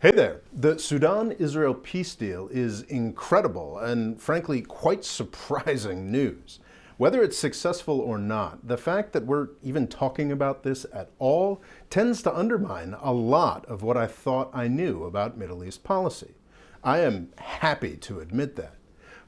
Hey there. The Sudan-Israel peace deal is incredible and, frankly, quite surprising news. Whether it's successful or not, the fact that we're even talking about this at all tends to undermine a lot of what I thought I knew about Middle East policy. I am happy to admit that.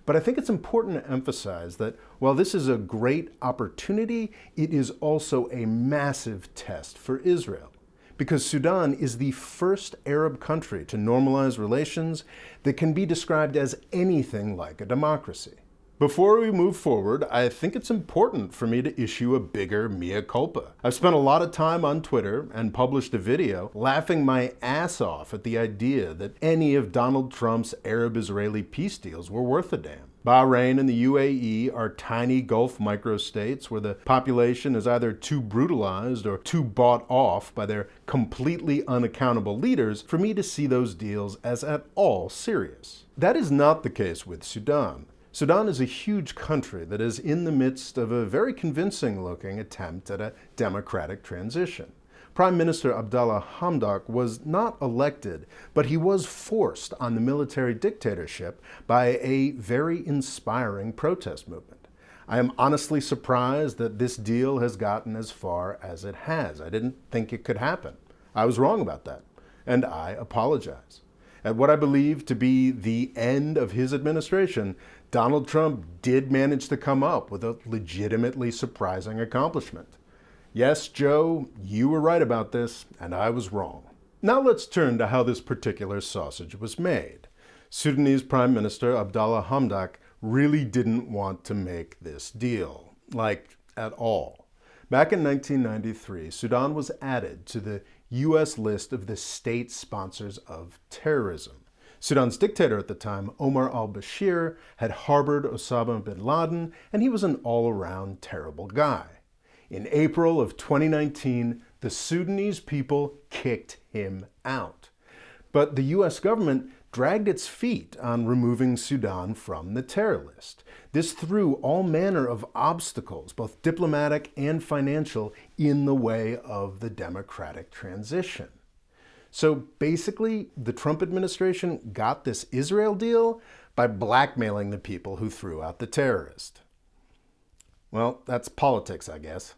But I think it's important to emphasize that while this is a great opportunity, it is also a massive test for Israel. Because Sudan is the first Arab country to normalize relations that can be described as anything like a democracy. Before we move forward, I think it's important for me to issue a bigger mea culpa. I've spent a lot of time on Twitter and published a video laughing my ass off at the idea that any of Donald Trump's Arab-Israeli peace deals were worth a damn. Bahrain and the UAE are tiny Gulf microstates where the population is either too brutalized or too bought off by their completely unaccountable leaders for me to see those deals as at all serious. That is not the case with Sudan. Sudan is a huge country that is in the midst of a very convincing-looking attempt at a democratic transition. Prime Minister Abdallah Hamdok was not elected, but he was forced on the military dictatorship by a very inspiring protest movement. I am honestly surprised that this deal has gotten as far as it has. I didn't think it could happen. I was wrong about that, and I apologize. At what I believe to be the end of his administration, Donald Trump did manage to come up with a legitimately surprising accomplishment. Yes, Joe, you were right about this, and I was wrong. Now let's turn to how this particular sausage was made. Sudanese Prime Minister Abdallah Hamdok really didn't want to make this deal, like, at all. Back in 1993, Sudan was added to the U.S. list of the state sponsors of terrorism. Sudan's dictator at the time, Omar al-Bashir, had harbored Osama bin Laden, and he was an all-around terrible guy. In April of 2019, the Sudanese people kicked him out. But the U.S. government dragged its feet on removing Sudan from the terror list. This threw all manner of obstacles, both diplomatic and financial, in the way of the democratic transition. So basically, the Trump administration got this Israel deal by blackmailing the people who threw out the terrorist. Well, that's politics, I guess.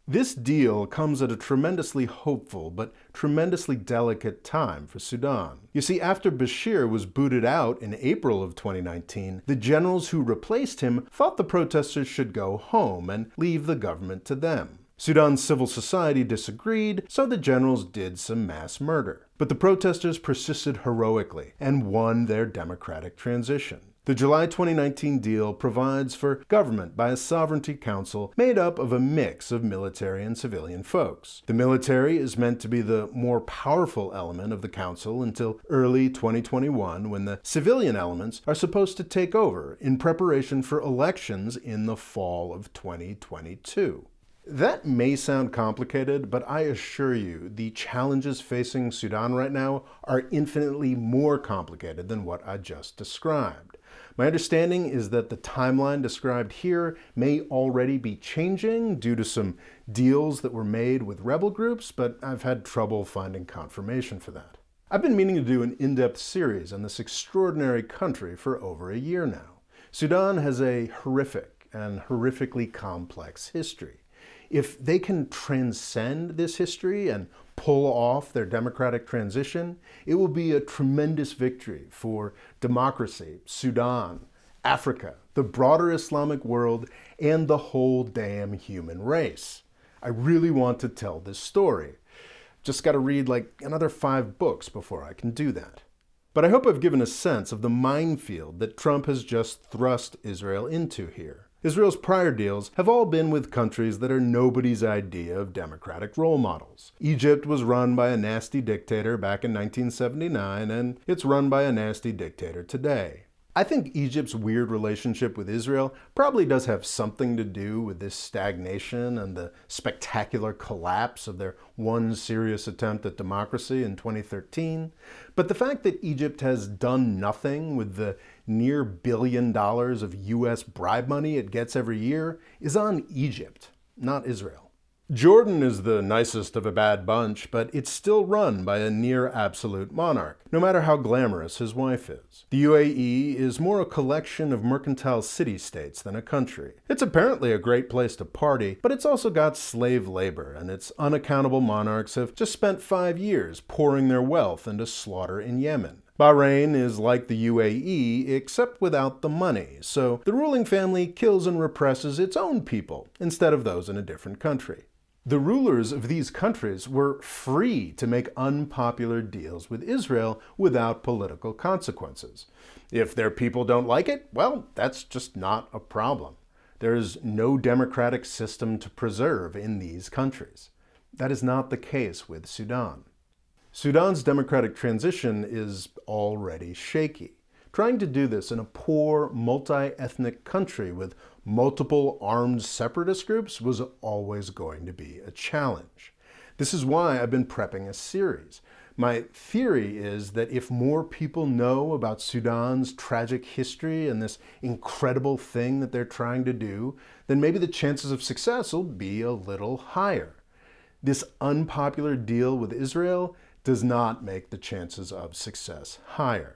This deal comes at a tremendously hopeful but tremendously delicate time for Sudan. You see, after Bashir was booted out in April of 2019, the generals who replaced him thought the protesters should go home and leave the government to them. Sudan's civil society disagreed, so the generals did some mass murder. But the protesters persisted heroically and won their democratic transition. The July 2019 deal provides for government by a sovereignty council made up of a mix of military and civilian folks. The military is meant to be the more powerful element of the council until early 2021, when the civilian elements are supposed to take over in preparation for elections in the fall of 2022. That may sound complicated, but I assure you the challenges facing Sudan right now are infinitely more complicated than what I just described. My understanding is that the timeline described here may already be changing due to some deals that were made with rebel groups, but I've had trouble finding confirmation for that. I've been meaning to do an in-depth series on this extraordinary country for over a year now. Sudan has a horrific and horrifically complex history. If they can transcend this history and pull off their democratic transition, it will be a tremendous victory for democracy, Sudan, Africa, the broader Islamic world, and the whole damn human race. I really want to tell this story. Just got to read like another 5 books before I can do that. But I hope I've given a sense of the minefield that Trump has just thrust Israel into here. Israel's prior deals have all been with countries that are nobody's idea of democratic role models. Egypt was run by a nasty dictator back in 1979, and it's run by a nasty dictator today. I think Egypt's weird relationship with Israel probably does have something to do with this stagnation and the spectacular collapse of their one serious attempt at democracy in 2013. But the fact that Egypt has done nothing with the near $1 billion of US bribe money it gets every year is on Egypt, not Israel. Jordan is the nicest of a bad bunch, but it's still run by a near-absolute monarch, no matter how glamorous his wife is. The UAE is more a collection of mercantile city-states than a country. It's apparently a great place to party, but it's also got slave labor, and its unaccountable monarchs have just spent 5 years pouring their wealth into slaughter in Yemen. Bahrain is like the UAE, except without the money, so the ruling family kills and represses its own people, instead of those in a different country. The rulers of these countries were free to make unpopular deals with Israel without political consequences. If their people don't like it, well, that's just not a problem. There is no democratic system to preserve in these countries. That is not the case with Sudan. Sudan's democratic transition is already shaky. Trying to do this in a poor, multi-ethnic country with multiple armed separatist groups was always going to be a challenge. This is why I've been prepping a series. My theory is that if more people know about Sudan's tragic history and this incredible thing that they're trying to do, then maybe the chances of success will be a little higher. This unpopular deal with Israel does not make the chances of success higher.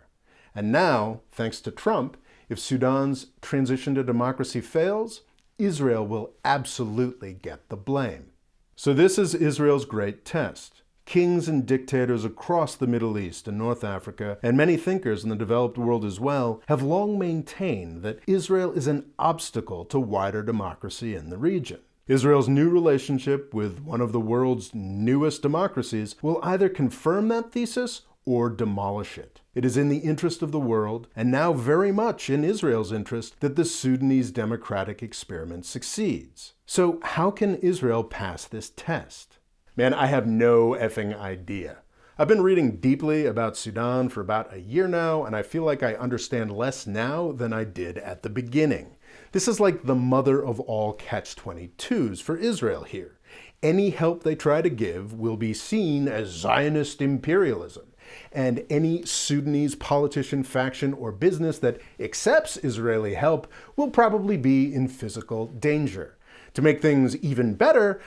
And now, thanks to Trump, if Sudan's transition to democracy fails, Israel will absolutely get the blame. So this is Israel's great test. Kings and dictators across the Middle East and North Africa, and many thinkers in the developed world as well, have long maintained that Israel is an obstacle to wider democracy in the region. Israel's new relationship with one of the world's newest democracies will either confirm that thesis or demolish it. It is in the interest of the world, and now very much in Israel's interest, that the Sudanese democratic experiment succeeds. So how can Israel pass this test? Man, I have no effing idea. I've been reading deeply about Sudan for about a year now, and I feel like I understand less now than I did at the beginning. This is like the mother of all catch-22s for Israel here. Any help they try to give will be seen as Zionist imperialism. And any Sudanese politician, faction, or business that accepts Israeli help will probably be in physical danger. To make things even better,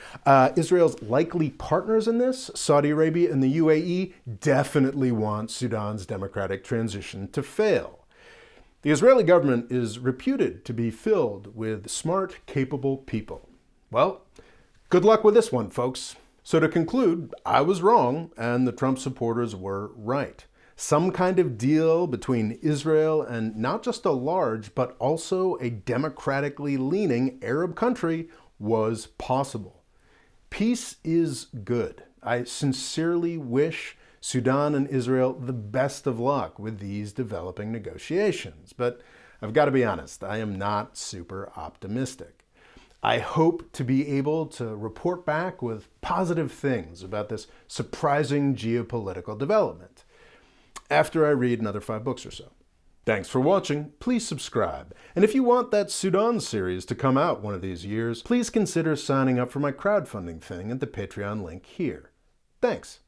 Israel's likely partners in this, Saudi Arabia and the UAE, definitely want Sudan's democratic transition to fail. The Israeli government is reputed to be filled with smart, capable people. Well, good luck with this one, folks. So to conclude, I was wrong and the Trump supporters were right. Some kind of deal between Israel and not just a large, but also a democratically leaning Arab country was possible. Peace is good. I sincerely wish Sudan and Israel the best of luck with these developing negotiations. But I've got to be honest, I am not super optimistic. I hope to be able to report back with positive things about this surprising geopolitical development after I read another 5 books or so. Thanks for watching. Please subscribe. And if you want that Sudan series to come out one of these years, please consider signing up for my crowdfunding thing at the Patreon link here. Thanks.